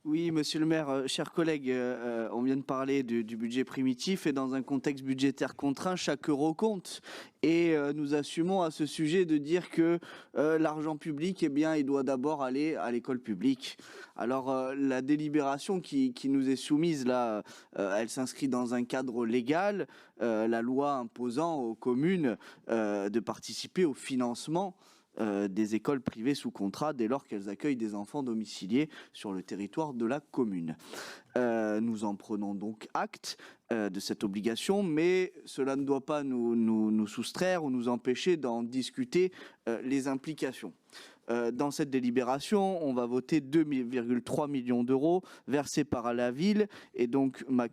Oui, monsieur le maire, chers collègues, on vient de parler du budget primitif et dans un contexte budgétaire contraint, chaque euro compte. Et nous assumons à ce sujet de dire que l'argent public, eh bien, il doit d'abord aller à l'école publique. Alors, la délibération qui nous est soumise là, elle s'inscrit dans un cadre légal, la loi imposant aux communes de participer au financement des écoles privées sous contrat dès lors qu'elles accueillent des enfants domiciliés sur le territoire de la commune. Nous en prenons donc acte de cette obligation, mais cela ne doit pas nous soustraire ou nous empêcher d'en discuter les implications. Dans cette délibération, on va voter 2,3 millions d'euros versés par la ville. Et donc, ma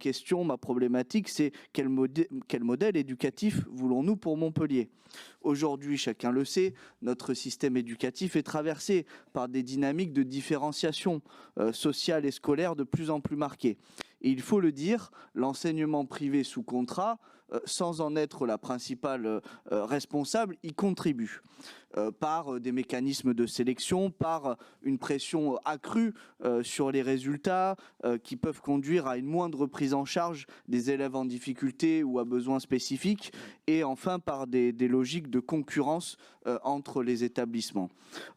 problématique, c'est quel modèle éducatif voulons-nous pour Montpellier? Aujourd'hui, chacun le sait, notre système éducatif est traversé par des dynamiques de différenciation sociale et scolaire de plus en plus marquées. Et il faut le dire, l'enseignement privé sous contrat, sans en être la principale responsable, y contribue par des mécanismes de sélection, par une pression accrue sur les résultats qui peuvent conduire à une moindre prise en charge des élèves en difficulté ou à besoins spécifiques, et enfin par des logiques de concurrence entre les établissements.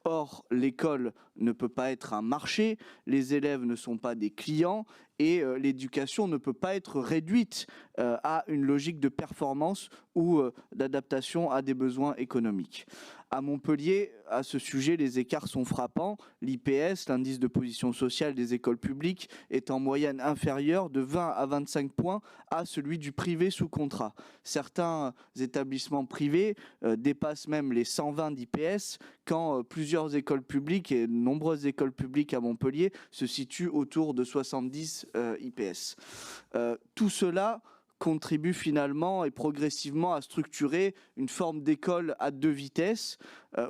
Or, l'école ne peut pas être un marché, les élèves ne sont pas des clients, et l'éducation ne peut pas être réduite à une logique de performance ou d'adaptation à des besoins économiques. À Montpellier, à ce sujet, les écarts sont frappants. L'IPS, l'indice de position sociale des écoles publiques, est en moyenne inférieur de 20 à 25 points à celui du privé sous contrat. Certains établissements privés dépassent même les 120 d'IPS, quand plusieurs écoles publiques et nombreuses écoles publiques à Montpellier se situent autour de 70 IPS. Tout cela contribue finalement et progressivement à structurer une forme d'école à deux vitesses.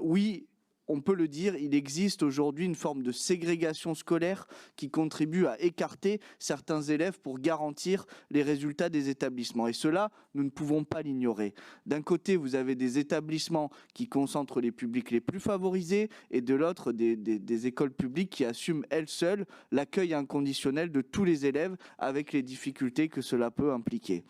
Oui, on peut le dire, il existe aujourd'hui une forme de ségrégation scolaire qui contribue à écarter certains élèves pour garantir les résultats des établissements. Et cela, nous ne pouvons pas l'ignorer. D'un côté, vous avez des établissements qui concentrent les publics les plus favorisés et de l'autre, des écoles publiques qui assument elles seules l'accueil inconditionnel de tous les élèves avec les difficultés que cela peut impliquer.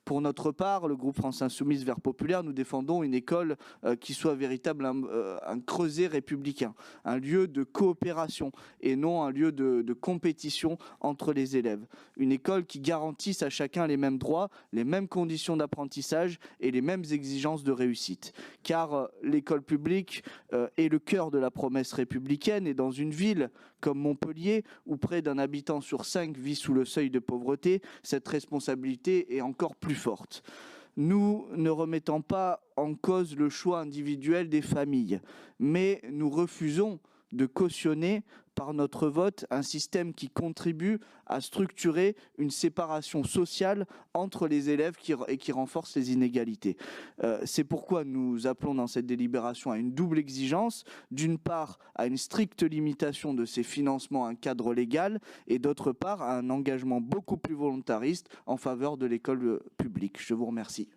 Pour notre part, le groupe France Insoumise Verts Populaires, nous défendons une école qui soit véritablement un creuset républicain, un lieu de coopération et non un lieu de compétition entre les élèves. Une école qui garantisse à chacun les mêmes droits, les mêmes conditions d'apprentissage et les mêmes exigences de réussite. Car l'école publique est le cœur de la promesse républicaine, et dans une ville comme Montpellier, où près d'un habitant sur 5 vit sous le seuil de pauvreté, cette responsabilité est encore plus forte. Nous ne remettons pas en cause le choix individuel des familles, mais nous refusons de cautionner par notre vote un système qui contribue à structurer une séparation sociale entre les élèves et qui renforce les inégalités. C'est pourquoi nous appelons dans cette délibération à une double exigence, d'une part à une stricte limitation de ces financements à un cadre légal, et d'autre part à un engagement beaucoup plus volontariste en faveur de l'école publique. Je vous remercie.